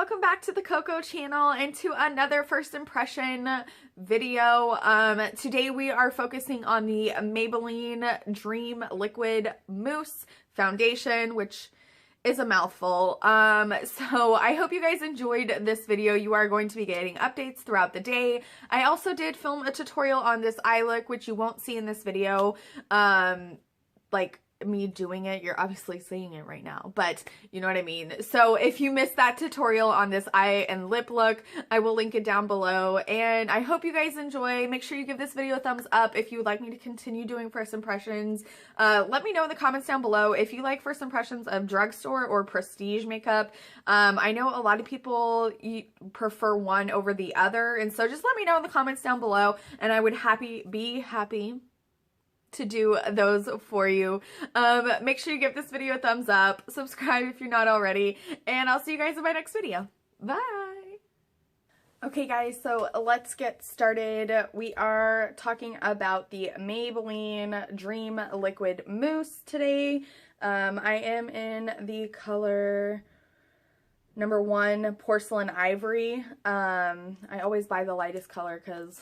welcome back to the Cocco channel and to another first impression video. Today we are focusing on the Maybelline Dream Liquid Mousse foundation, which is a mouthful. So I hope you guys enjoyed this video. You are going to be getting updates throughout the day. I also did film a tutorial on this eye look, which you won't see in this video. Like me doing it, you're obviously seeing it right now, but you know what I mean. So if you missed that tutorial on this eye and lip look, I will link it down below, and I hope you guys enjoy. Make sure you give this video a thumbs up if you would like me to continue doing first impressions. Let me know in the comments down below if you like first impressions of drugstore or prestige makeup. I know a lot of people prefer one over the other, and so just let me know in the comments down below, and I would be happy to do those for you. Make sure you give this video a thumbs up, subscribe if you're not already, and I'll see you guys in my next video. Bye! Okay guys, so let's get started. We are talking about the Maybelline Dream Liquid Mousse today. I am in the color number 1, Porcelain Ivory. I always buy the lightest color because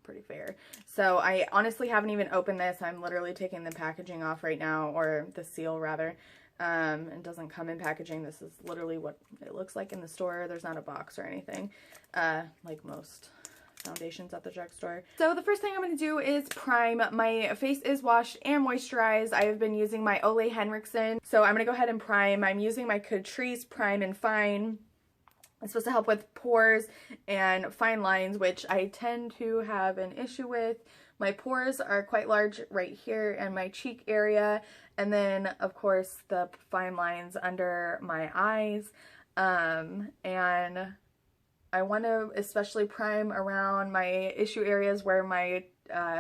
pretty fair. So I honestly haven't even opened this. I'm literally taking the packaging off right now, or the seal rather. It doesn't come in packaging. This is literally what it looks like in the store. There's not a box or anything, like most foundations at the drugstore. So the first thing I'm going to do is prime. My face is washed and moisturized. I have been using my Ole Henriksen. So I'm going to go ahead and prime. I'm using my Catrice Prime and Fine. It's supposed to help with pores and fine lines, which I tend to have an issue with. My pores are quite large right here in my cheek area, and then of course the fine lines under my eyes. And I want to especially prime around my issue areas where my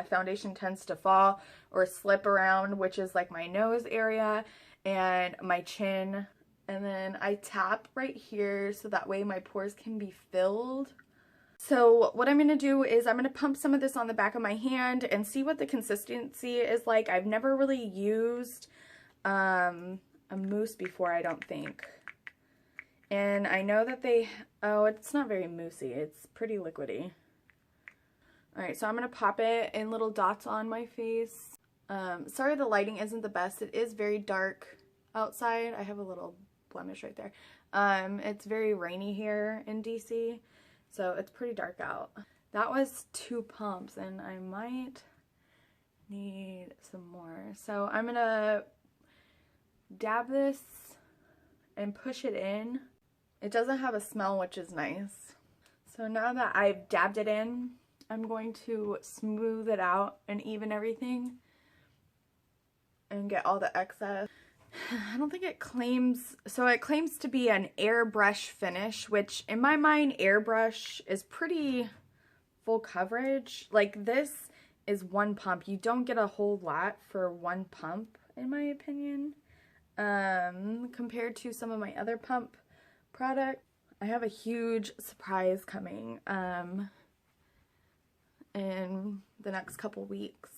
foundation tends to fall or slip around, which is like my nose area and my chin. And then I tap right here so that way my pores can be filled. So what I'm going to do is I'm going to pump some of this on the back of my hand and see what the consistency is like. I've never really used a mousse before, I don't think. And I know that it's not very moussey. It's pretty liquidy. Alright, so I'm going to pop it in little dots on my face. Sorry the lighting isn't the best. It is very dark outside. I have a little blemish right there. It's very rainy here in DC, so it's pretty dark out. That was 2 pumps and I might need some more. So I'm gonna dab this and push it in. It doesn't have a smell, which is nice. So now that I've dabbed it in, I'm going to smooth it out and even everything and get all the excess. I don't think it claims, so it claims to be an airbrush finish, which in my mind airbrush is pretty full coverage. Like this is 1 pump. You don't get a whole lot for 1 pump in my opinion, compared to some of my other pump products. I have a huge surprise coming in the next couple weeks.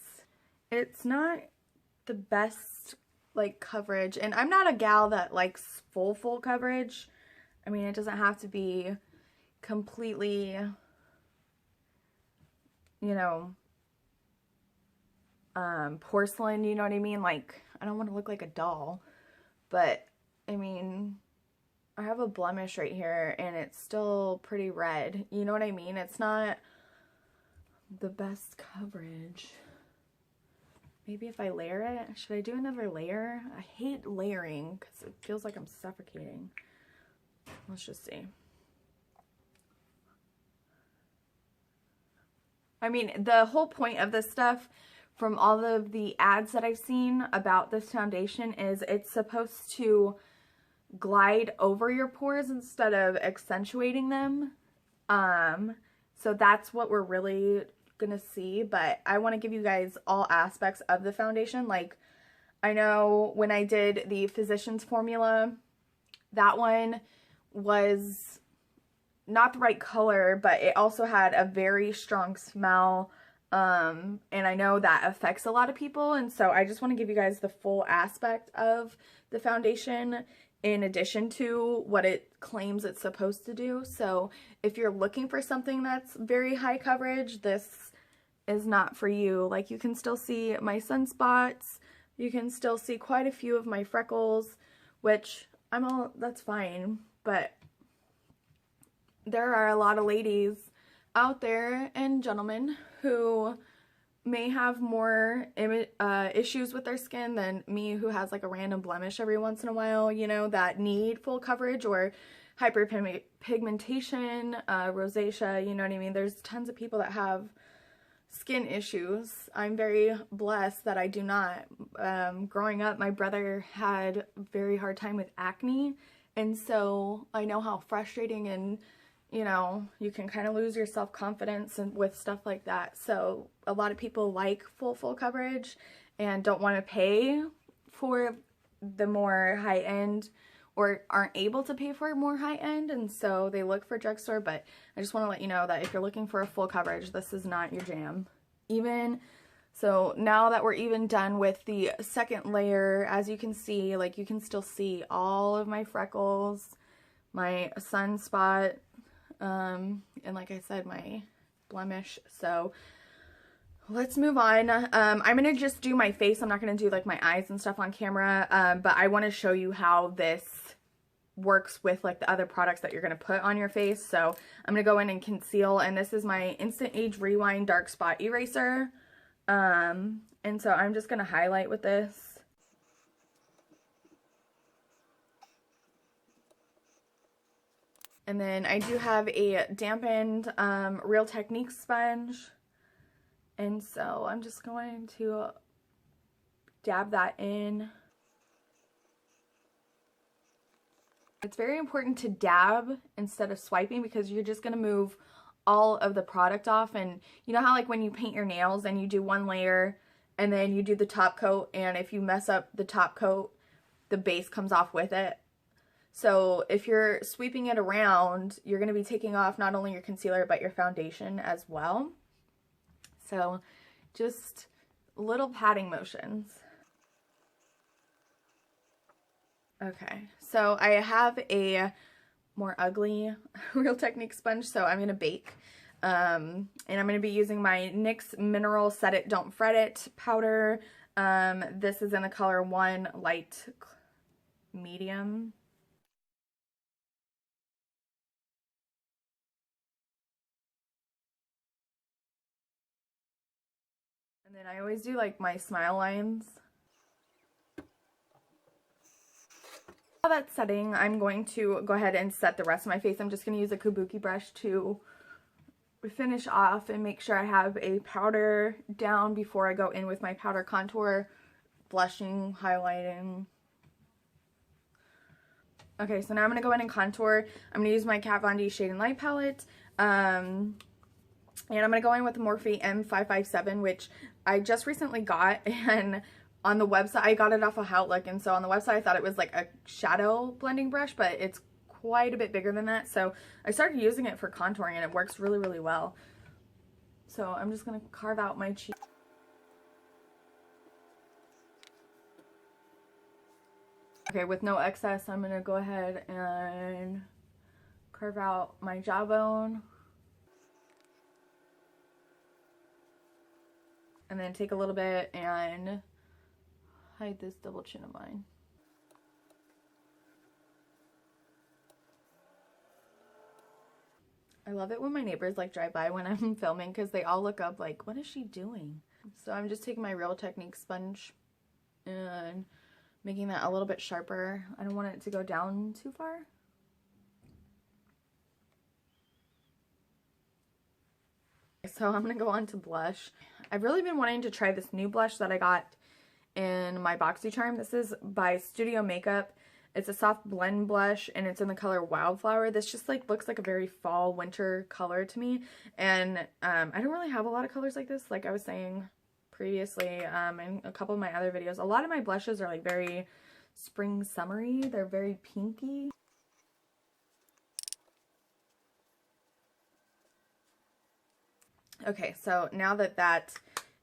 It's not the best like coverage, and I'm not a gal that likes full coverage. I mean, it doesn't have to be completely, you know, porcelain, you know what I mean? Like, I don't want to look like a doll, but I mean, I have a blemish right here and it's still pretty red, you know what I mean? It's not the best coverage. Maybe if I layer it, should I do another layer? I hate layering because it feels like I'm suffocating. Let's just see. I mean, the whole point of this stuff from all of the ads that I've seen about this foundation is it's supposed to glide over your pores instead of accentuating them. So that's what we're really gonna see, but I want to give you guys all aspects of the foundation. Like, I know when I did the Physicians Formula, that one was not the right color, but it also had a very strong smell, and I know that affects a lot of people, and so I just want to give you guys the full aspect of the foundation in addition to what it claims it's supposed to do. So if you're looking for something that's very high coverage, this is not for you. Like, you can still see my sunspots, you can still see quite a few of my freckles, which that's fine, but there are a lot of ladies out there and gentlemen who may have more issues with their skin than me, who has like a random blemish every once in a while, you know, that need full coverage, or hyperpigmentation, rosacea, you know what I mean? There's tons of people that have skin issues. I'm very blessed that I do not. Growing up, my brother had a very hard time with acne, and so I know how frustrating, and you know, you can kind of lose your self-confidence and with stuff like that. So a lot of people like full coverage and don't want to pay for the more high-end, or aren't able to pay for more high-end, and so they look for drugstore. But I just want to let you know that if you're looking for a full coverage, this is not your jam. So now that we're even done with the second layer, as you can see, like, you can still see all of my freckles, my sunspot, and like I said, my blemish. So let's move on. I'm gonna just do my face. I'm not gonna do like my eyes and stuff on camera, but I want to show you how this works with like the other products that you're gonna put on your face. So I'm gonna go in and conceal, and this is my Instant Age Rewind Dark Spot Eraser, and so I'm just gonna highlight with this. And then I do have a dampened Real Techniques sponge, and so I'm just going to dab that in. It's very important to dab instead of swiping, because you're just going to move all of the product off. And you know how like when you paint your nails and you do one layer and then you do the top coat, and if you mess up the top coat, the base comes off with it. So if you're sweeping it around, you're going to be taking off not only your concealer, but your foundation as well. So just little patting motions. Okay, so I have a more ugly Real Techniques sponge, so I'm going to bake. And I'm going to be using my NYX Mineral Set It Don't Fret It powder. This is in the color 1 Light Medium. And then I always do like my smile lines. While that's setting, I'm going to go ahead and set the rest of my face. I'm just going to use a kabuki brush to finish off and make sure I have a powder down before I go in with my powder contour, blushing, highlighting. Okay, so now I'm going to go in and contour. I'm going to use my Kat Von D Shade and Light palette. And I'm going to go in with the Morphe M557, which I just recently got, and on the website, I got it off of Outlook, and so on the website I thought it was like a shadow blending brush, but it's quite a bit bigger than that. So I started using it for contouring, and it works really, really well. So I'm just going to carve out my cheek. Okay, with no excess, I'm going to go ahead and carve out my jawbone. And then take a little bit and hide this double chin of mine. I love it when my neighbors like drive by when I'm filming, because they all look up like, what is she doing? So I'm just taking my Real Techniques sponge and making that a little bit sharper. I don't want it to go down too far. So I'm going to go on to blush. I've really been wanting to try this new blush that I got in my BoxyCharm. This is by Studio Makeup. It's a soft blend blush, and it's in the color Wildflower. This just like looks like a very fall winter color to me. And I don't really have a lot of colors like this, like I was saying previously in a couple of my other videos. A lot of my blushes are like very spring summery. They're very pinky. Okay, so now that that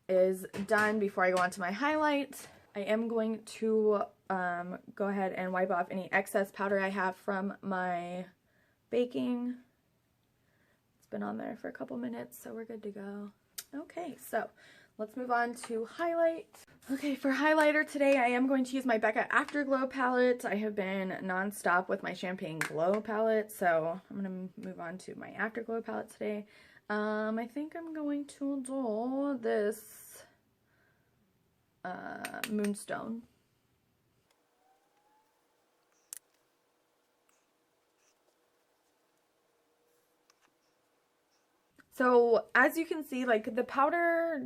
is done, before I go on to my highlight, I am going to go ahead and wipe off any excess powder I have from my baking. It's been on there for a couple minutes, so we're good to go. Okay, so let's move on to highlight. Okay, for highlighter today, I am going to use my Becca Afterglow palette. I have been nonstop with my Champagne Glow palette, so I'm going to move on to my Afterglow palette today. I think I'm going to do this Moonstone. So as you can see, like the powder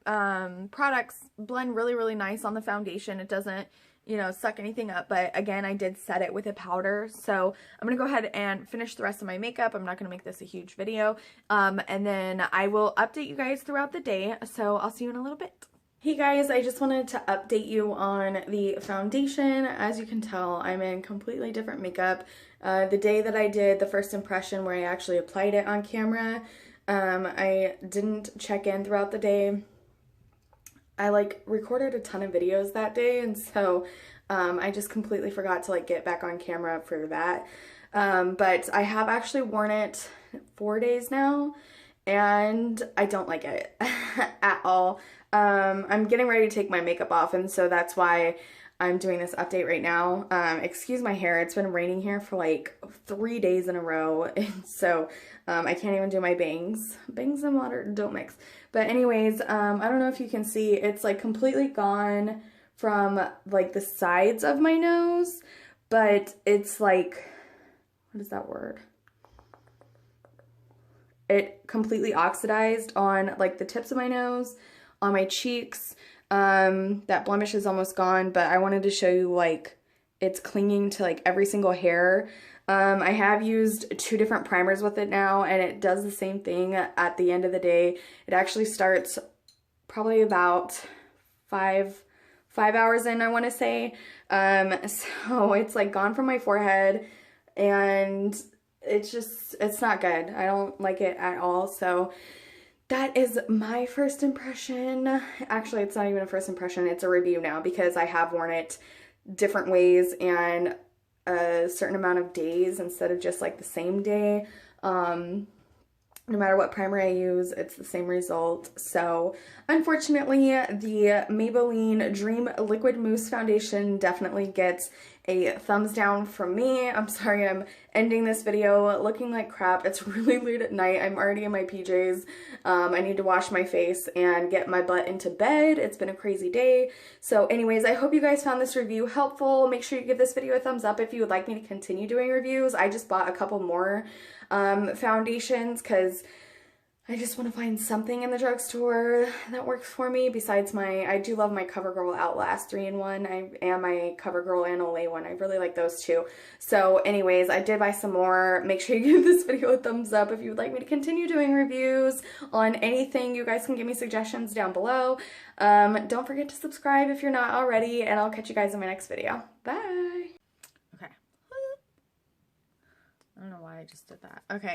products blend really nice on the foundation. It doesn't, you know, suck anything up, but again, I did set it with a powder. So I'm gonna go ahead and finish the rest of my makeup. I'm not gonna make this a huge video, and then I will update you guys throughout the day. So I'll see you in a little bit. Hey guys, I just wanted to update you on the foundation. As you can tell, I'm in completely different makeup. The day that I did the first impression where I actually applied it on camera, I didn't check in throughout the day. I like recorded a ton of videos that day, and so I just completely forgot to like get back on camera for that. But I have actually worn it 4 days now, and I don't like it at all. I'm getting ready to take my makeup off, and so that's why I'm doing this update right now. Excuse my hair, it's been raining here for like 3 days in a row, and so I can't even do my bangs. Bangs and water don't mix. But anyways, I don't know if you can see, it's like completely gone from like the sides of my nose, but it's like, what is that word? It completely oxidized on like the tips of my nose, on my cheeks. That blemish is almost gone, but I wanted to show you like it's clinging to like every single hair. I have used 2 different primers with it now, and it does the same thing at the end of the day. It actually starts probably about 5 hours in, I want to say. So it's like gone from my forehead, and it's not good. I don't like it at all. So that is my first impression. Actually, it's not even a first impression. It's a review now because I have worn it different ways and a certain amount of days instead of just like the same day. No matter what primer I use, it's the same result. So unfortunately, the Maybelline Dream Liquid Mousse Foundation definitely gets a thumbs down from me. I'm sorry I'm ending this video looking like crap. It's really late at night. I'm already in my PJs. I need to wash my face and get my butt into bed. It's been a crazy day. So anyways, I hope you guys found this review helpful. Make sure you give this video a thumbs up if you would like me to continue doing reviews. I just bought a couple more foundations because I just want to find something in the drugstore that works for me besides I do love my CoverGirl Outlast 3-in-1 and my CoverGirl and Olay one. I really like those too. So anyways, I did buy some more. Make sure you give this video a thumbs up if you would like me to continue doing reviews on anything. You guys can give me suggestions down below. Don't forget to subscribe if you're not already, and I'll catch you guys in my next video. Bye! Okay. I don't know why I just did that. Okay.